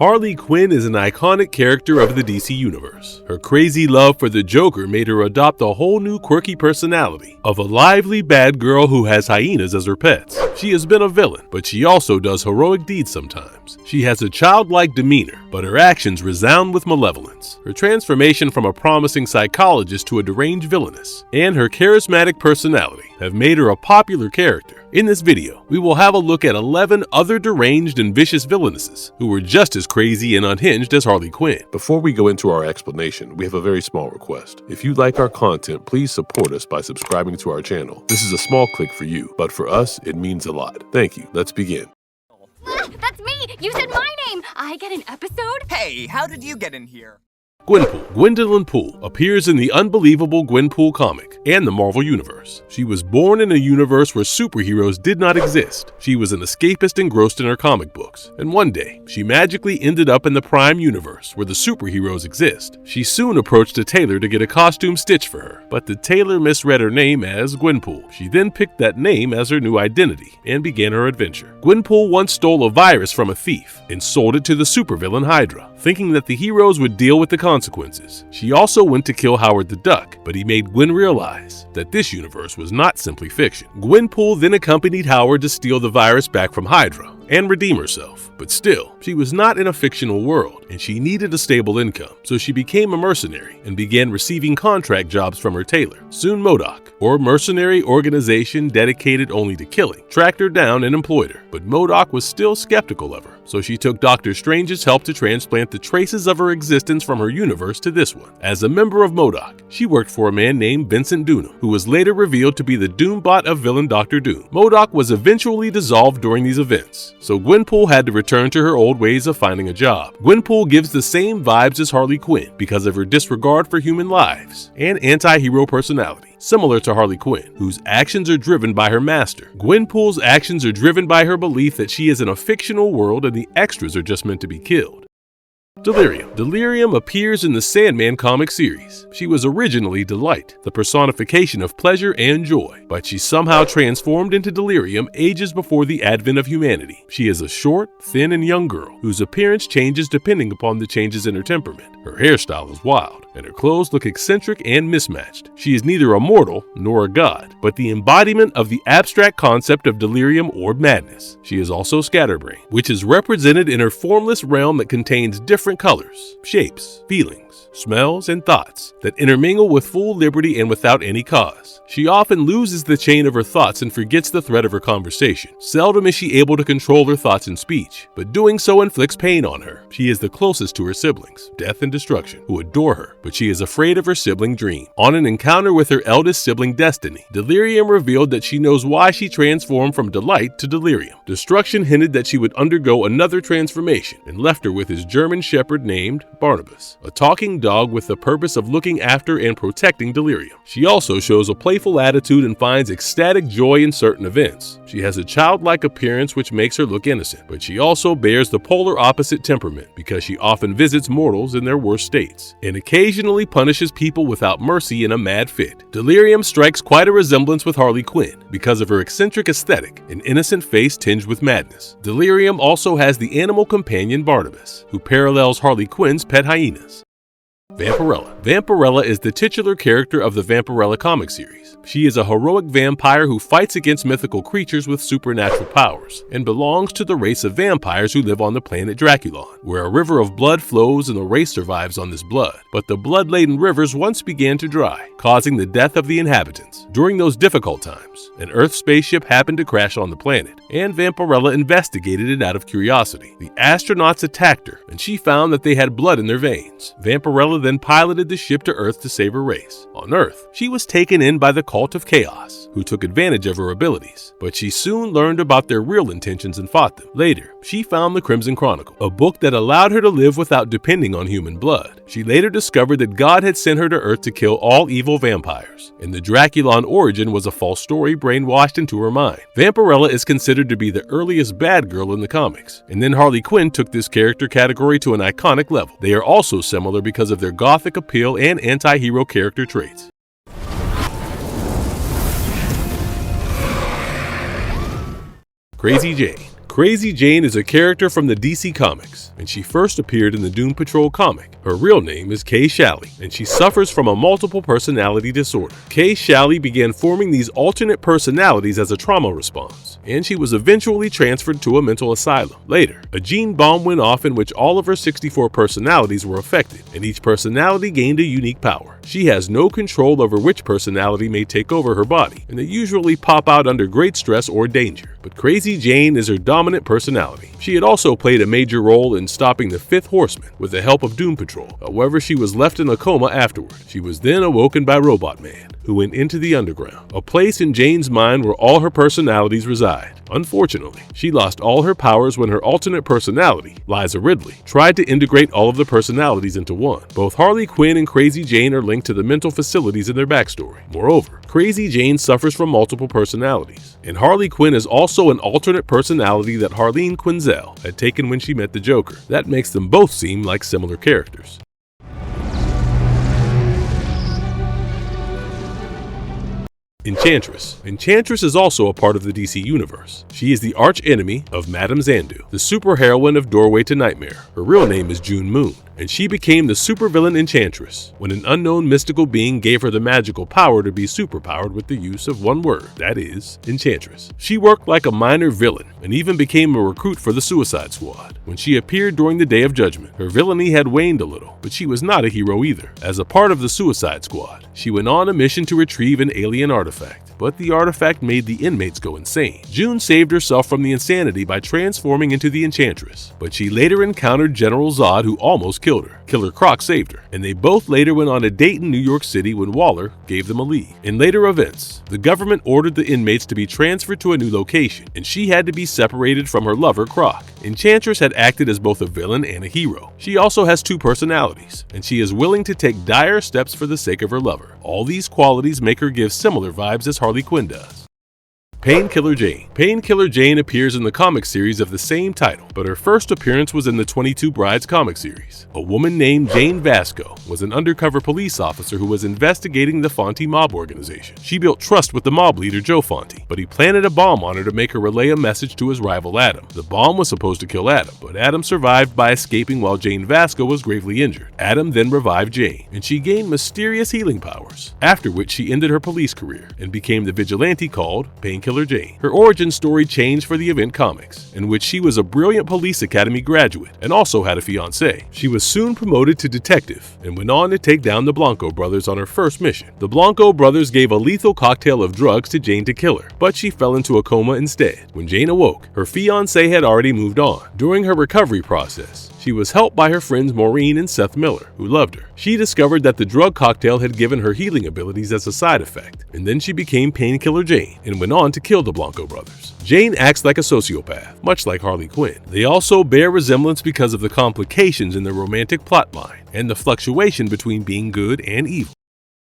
Harley Quinn is an iconic character of the DC Universe. Her crazy love for the Joker made her adopt a whole new quirky personality of a lively bad girl who has hyenas as her pets. She has been a villain, but she also does heroic deeds sometimes. She has a childlike demeanor, but her actions resound with malevolence. Her transformation from a promising psychologist to a deranged villainess, and her charismatic personality have made her a popular character. In this video, we will have a look at 11 other deranged and vicious villainesses who were just as crazy and unhinged as Harley Quinn. Before we go into our explanation, we have a very small request. If you like our content, please support us by subscribing to our channel. This is a small click for you, but for us, it means a lot. Thank you. Let's begin. That's me! You said my name! I get an episode? Hey, how did you get in here? Gwenpool, Gwendolyn Poole, appears in the unbelievable Gwenpool comic and the Marvel Universe. She was born in a universe where superheroes did not exist. She was an escapist engrossed in her comic books, and one day, she magically ended up in the Prime Universe where the superheroes exist. She soon approached a tailor to get a costume stitched for her, but the tailor misread her name as Gwenpool. She then picked that name as her new identity and began her adventure. Gwenpool once stole a virus from a thief and sold it to the supervillain Hydra, thinking that the heroes would deal with the consequences. She also went to kill Howard the Duck, but he made Gwen realize that this universe was not simply fiction. Gwenpool then accompanied Howard to steal the virus back from Hydra and redeem herself. But still, she was not in a fictional world, and she needed a stable income, so she became a mercenary and began receiving contract jobs from her tailor. Soon MODOK, or mercenary organization dedicated only to killing, tracked her down and employed her. But MODOK was still skeptical of her, so she took Dr. Strange's help to transplant the traces of her existence from her universe to this one. As a member of MODOK, she worked for a man named Vincent Dunham, who was later revealed to be the Doombot of villain Dr. Doom. MODOK was eventually dissolved during these events, so Gwenpool had to return to her old ways of finding a job. Gwenpool gives the same vibes as Harley Quinn because of her disregard for human lives and anti-hero personality, similar to Harley Quinn, whose actions are driven by her master. Gwenpool's actions are driven by her belief that she is in a fictional world and the extras are just meant to be killed. Delirium. Delirium appears in the Sandman comic series. She was originally Delight, the personification of pleasure and joy, but she somehow transformed into Delirium ages before the advent of humanity. She is a short, thin, and young girl whose appearance changes depending upon the changes in her temperament. Her hairstyle is wild, and her clothes look eccentric and mismatched. She is neither a mortal nor a god, but the embodiment of the abstract concept of delirium or madness. She is also scatterbrained, which is represented in her formless realm that contains different colors, shapes, feelings, smells, and thoughts that intermingle with full liberty and without any cause. She often loses the chain of her thoughts and forgets the thread of her conversation. Seldom is she able to control her thoughts and speech, but doing so inflicts pain on her. She is the closest to her siblings, Death and Destruction, who adore her, but she is afraid of her sibling Dream. On an encounter with her eldest sibling Destiny, Delirium revealed that she knows why she transformed from Delight to Delirium. Destruction hinted that she would undergo another transformation and left her with his German shepherd named Barnabas, a talking dog with the purpose of looking after and protecting Delirium. She also shows a playful attitude and finds ecstatic joy in certain events. She has a childlike appearance which makes her look innocent, but she also bears the polar opposite temperament because she often visits mortals in their worst states and occasionally punishes people without mercy in a mad fit. Delirium strikes quite a resemblance with Harley Quinn because of her eccentric aesthetic and innocent face tinged with madness. Delirium also has the animal companion Barnabas, who parallels Harley Quinn's pet hyenas. Vampirella. Vampirella is the titular character of the Vampirella comic series. She is a heroic vampire who fights against mythical creatures with supernatural powers and belongs to the race of vampires who live on the planet Draculon, where a river of blood flows and the race survives on this blood. But the blood-laden rivers once began to dry, causing the death of the inhabitants. During those difficult times, an Earth spaceship happened to crash on the planet, and Vampirella investigated it out of curiosity. The astronauts attacked her, and she found that they had blood in their veins. Vampirella then piloted the ship to Earth to save her race. On Earth, she was taken in by the Cult of Chaos, who took advantage of her abilities, but she soon learned about their real intentions and fought them. Later, she found the Crimson Chronicle, a book that allowed her to live without depending on human blood. She later discovered that God had sent her to Earth to kill all evil vampires, and the Draculon origin was a false story brainwashed into her mind. Vampirella is considered to be the earliest bad girl in the comics, and then Harley Quinn took this character category to an iconic level. They are also similar because of their gothic appeal and anti-hero character traits. Crazy Jane. Crazy Jane is a character from the DC Comics, and she first appeared in the Doom Patrol comic. Her real name is Kay Shalley, and she suffers from a multiple personality disorder. Kay Shalley began forming these alternate personalities as a trauma response, and she was eventually transferred to a mental asylum. Later, a gene bomb went off in which all of her 64 personalities were affected, and each personality gained a unique power. She has no control over which personality may take over her body, and they usually pop out under great stress or danger. But Crazy Jane is her dominant personality. She had also played a major role in stopping the Fifth Horseman with the help of Doom Patrol. However, she was left in a coma afterward. She was then awoken by Robot Man, who went into the underground, a place in Jane's mind where all her personalities reside. Unfortunately, she lost all her powers when her alternate personality, Liza Ridley, tried to integrate all of the personalities into one. Both Harley Quinn and Crazy Jane are linked to the mental facilities in their backstory. Moreover, Crazy Jane suffers from multiple personalities, and Harley Quinn is also an alternate personality that Harleen Quinzel had taken when she met the Joker. That makes them both seem like similar characters. Enchantress. Enchantress is also a part of the DC universe. She is the arch-enemy of Madame Xandu, the superheroine of Doorway to Nightmare. Her real name is June Moon, and she became the supervillain Enchantress when an unknown mystical being gave her the magical power to be superpowered with the use of one word, that is, Enchantress. She worked like a minor villain and even became a recruit for the Suicide Squad. When she appeared during the Day of Judgment, her villainy had waned a little, but she was not a hero either. As a part of the Suicide Squad, she went on a mission to retrieve an alien artifact, but the artifact made the inmates go insane. June saved herself from the insanity by transforming into the Enchantress, but she later encountered General Zod, who almost killed her. Killer Croc saved her, and they both later went on a date in New York City when Waller gave them a lead. In later events, the government ordered the inmates to be transferred to a new location, and she had to be separated from her lover Croc. Enchantress had acted as both a villain and a hero. She also has two personalities, and she is willing to take dire steps for the sake of her lover. All these qualities make her give similar vibes as Harley Quinn does. Painkiller Jane. Painkiller Jane appears in the comic series of the same title, but her first appearance was in the 22 Brides comic series. A woman named Jane Vasco was an undercover police officer who was investigating the Fonte mob organization. She built trust with the mob leader Joe Fonte, but he planted a bomb on her to make her relay a message to his rival Adam. The bomb was supposed to kill Adam, but Adam survived by escaping while Jane Vasco was gravely injured. Adam then revived Jane, and she gained mysterious healing powers, after which she ended her police career and became the vigilante called Painkiller Jane. Her origin story changed for the Event Comics, in which she was a brilliant police academy graduate and also had a fiancé. She was soon promoted to detective and went on to take down the Blanco brothers on her first mission. The Blanco brothers gave a lethal cocktail of drugs to Jane to kill her, but she fell into a coma instead. When Jane awoke, her fiancé had already moved on. During her recovery process, she was helped by her friends Maureen and Seth Miller, who loved her. She discovered that the drug cocktail had given her healing abilities as a side effect, and then she became Painkiller Jane and went on to kill the Blanco brothers. Jane acts like a sociopath, much like Harley Quinn. They also bear resemblance because of the complications in their romantic plotline and the fluctuation between being good and evil.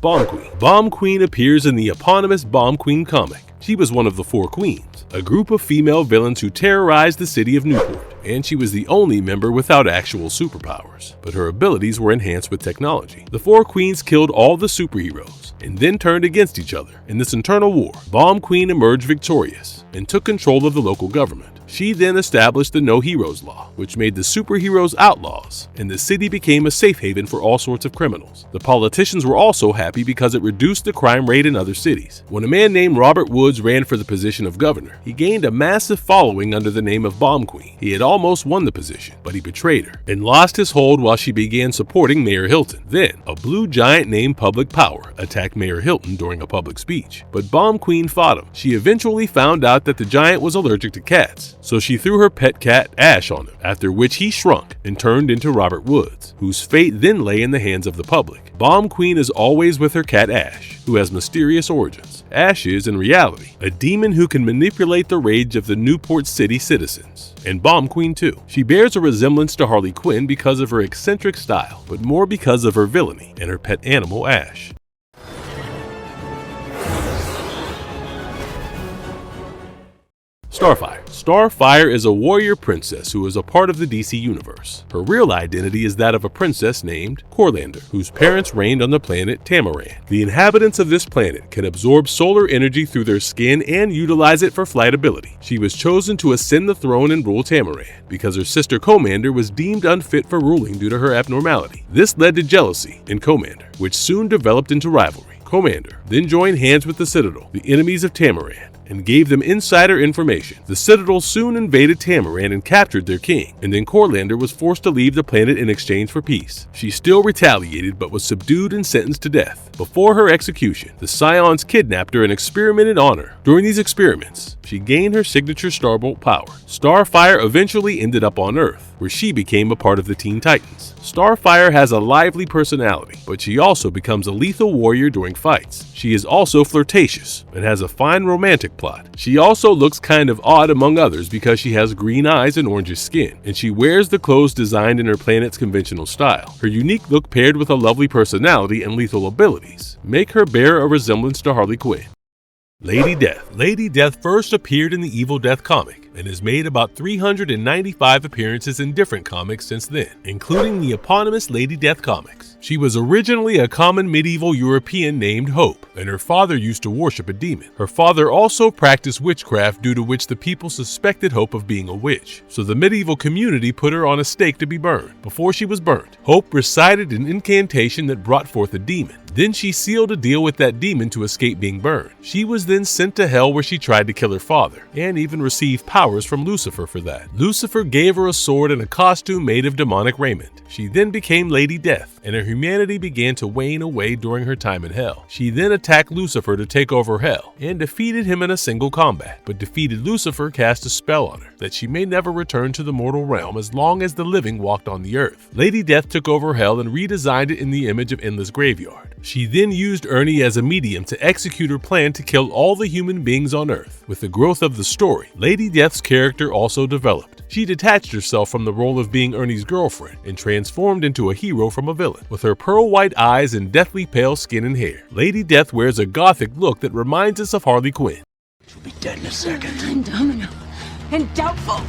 Bomb Queen. Bomb Queen appears in the eponymous Bomb Queen comic. She was one of the Four Queens, a group of female villains who terrorized the city of Newport, and she was the only member without actual superpowers, but her abilities were enhanced with technology. The Four Queens killed all the superheroes and then turned against each other. In this internal war, Bomb Queen emerged victorious and took control of the local government. She then established the No Heroes Law, which made the superheroes outlaws, and the city became a safe haven for all sorts of criminals. The politicians were also happy because it reduced the crime rate in other cities. When a man named Robert Woods ran for the position of governor, he gained a massive following under the name of Bomb Queen. He had almost won the position, but he betrayed her and lost his hold while she began supporting Mayor Hilton. Then, a blue giant named Public Power attacked Mayor Hilton during a public speech, but Bomb Queen fought him. She eventually found out that the giant was allergic to cats, so she threw her pet cat Ash on him, after which he shrunk and turned into Robert Woods, whose fate then lay in the hands of the public. Bomb Queen is always with her cat Ash, who has mysterious origins. Ash is, in reality, a demon who can manipulate the rage of the Newport City citizens. And Bomb Queen too. She bears a resemblance to Harley Quinn because of her eccentric style, but more because of her villainy and her pet animal Ash. Starfire. Starfire is a warrior princess who is a part of the DC universe. Her real identity is that of a princess named Corlander, whose parents reigned on the planet Tamaran. The inhabitants of this planet can absorb solar energy through their skin and utilize it for flight ability. She was chosen to ascend the throne and rule Tamaran because her sister Commander was deemed unfit for ruling due to her abnormality. This led to jealousy in Commander, which soon developed into rivalry. Commander then joined hands with the Citadel, the enemies of Tamaran, and gave them insider information. The Citadel soon invaded Tamaran and captured their king, and then Corlander was forced to leave the planet in exchange for peace. She still retaliated but was subdued and sentenced to death. Before her execution, the Scions kidnapped her and experimented on her. During these experiments, she gained her signature Starbolt power. Starfire eventually ended up on Earth, where she became a part of the Teen Titans. Starfire has a lively personality, but she also becomes a lethal warrior during fights. She is also flirtatious and has a fine romantic plot. She also looks kind of odd among others because she has green eyes and orangish skin, and she wears the clothes designed in her planet's conventional style. Her unique look paired with a lovely personality and lethal abilities make her bear a resemblance to Harley Quinn. Lady Death. Lady Death first appeared in the Evil Death comic and has made about 395 appearances in different comics since then, including the eponymous Lady Death comics. She was originally a common medieval European named Hope, and her father used to worship a demon. Her father also practiced witchcraft, due to which the people suspected Hope of being a witch, so the medieval community put her on a stake to be burned. Before she was burnt, Hope recited an incantation that brought forth a demon. Then she sealed a deal with that demon to escape being burned. She was then sent to hell, where she tried to kill her father, and even received powers from Lucifer for that. Lucifer gave her a sword and a costume made of demonic raiment. She then became Lady Death, and her humanity began to wane away during her time in hell. She then attacked Lucifer to take over hell, and defeated him in a single combat, but defeated Lucifer cast a spell on her that she may never return to the mortal realm as long as the living walked on the earth. Lady Death took over hell and redesigned it in the image of Endless Graveyard. She then used Ernie as a medium to execute her plan to kill all the human beings on Earth. With the growth of the story, Lady Death's character also developed. She detached herself from the role of being Ernie's girlfriend and transformed into a hero from a villain. With her pearl-white eyes and deathly pale skin and hair, Lady Death wears a gothic look that reminds us of Harley Quinn. She'll be dead in a second. I'm Domino. And doubtful.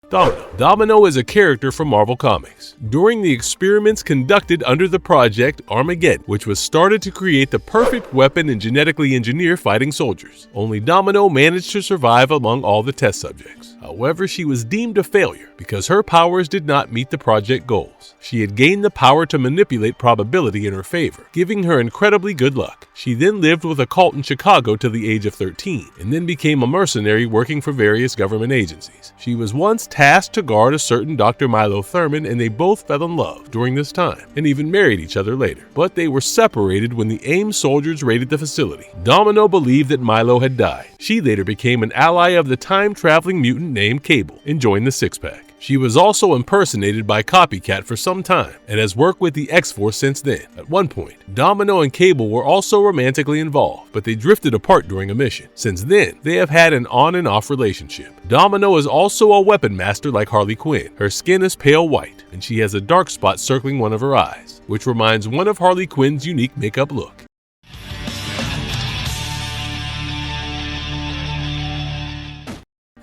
Domino. Domino is a character from Marvel Comics. During the experiments conducted under the Project Armageddon, which was started to create the perfect weapon and genetically engineer fighting soldiers, only Domino managed to survive among all the test subjects. However, she was deemed a failure because her powers did not meet the project goals. She had gained the power to manipulate probability in her favor, giving her incredibly good luck. She then lived with a cult in Chicago till the age of 13, and then became a mercenary working for various government agencies. She was once tasked to guard a certain Dr. Milo Thurman, and they both fell in love during this time, and even married each other later. But they were separated when the AIM soldiers raided the facility. Domino believed that Milo had died. She later became an ally of the time-traveling mutant named Cable and joined the Six-Pack. She was also impersonated by Copycat for some time and has worked with the X-Force since then. At one point, Domino and Cable were also romantically involved, but they drifted apart during a mission. Since then, they have had an on and off relationship. Domino is also a weapon master like Harley Quinn. Her skin is pale white, and she has a dark spot circling one of her eyes, which reminds one of Harley Quinn's unique makeup look.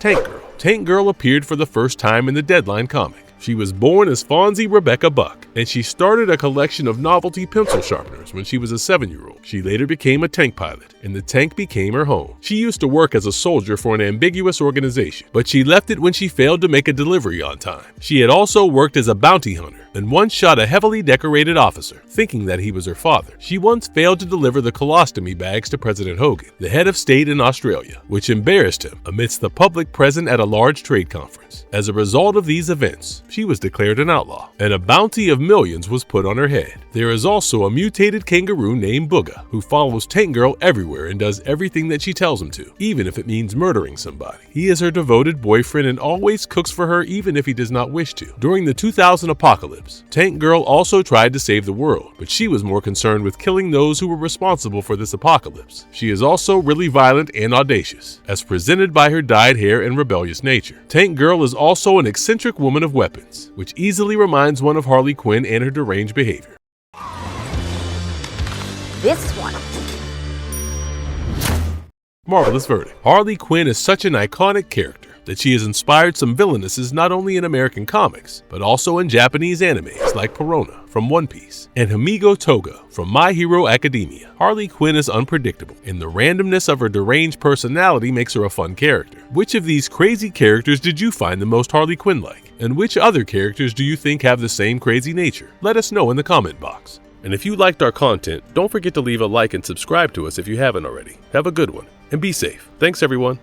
Tank Girl. Tank Girl appeared for the first time in the Deadline comic. She was born as Fonzie Rebecca Buck, and she started a collection of novelty pencil sharpeners when she was a 7-year-old. She later became a tank pilot, and the tank became her home. She used to work as a soldier for an ambiguous organization, but she left it when she failed to make a delivery on time. She had also worked as a bounty hunter, and once shot a heavily decorated officer, thinking that he was her father. She once failed to deliver the colostomy bags to President Hogan, the head of state in Australia, which embarrassed him amidst the public present at a large trade conference. As a result of these events, she was declared an outlaw, and a bounty of millions was put on her head. There is also a mutated kangaroo named Booga, who follows Tank Girl everywhere and does everything that she tells him to, even if it means murdering somebody. He is her devoted boyfriend and always cooks for her even if he does not wish to. During the 2000 apocalypse, Tank Girl also tried to save the world, but she was more concerned with killing those who were responsible for this apocalypse. She is also really violent and audacious, as presented by her dyed hair and rebellious nature. Tank Girl is also an eccentric woman of weapons, which easily reminds one of Harley Quinn and her deranged behavior. This one. Marvelous Vertigo. Harley Quinn is such an iconic character that she has inspired some villainesses not only in American comics, but also in Japanese animes like Perona from One Piece and Hamigo Toga from My Hero Academia. Harley Quinn is unpredictable, and the randomness of her deranged personality makes her a fun character. Which of these crazy characters did you find the most Harley Quinn-like? And which other characters do you think have the same crazy nature? Let us know in the comment box. And if you liked our content, don't forget to leave a like and subscribe to us if you haven't already. Have a good one, and be safe. Thanks everyone.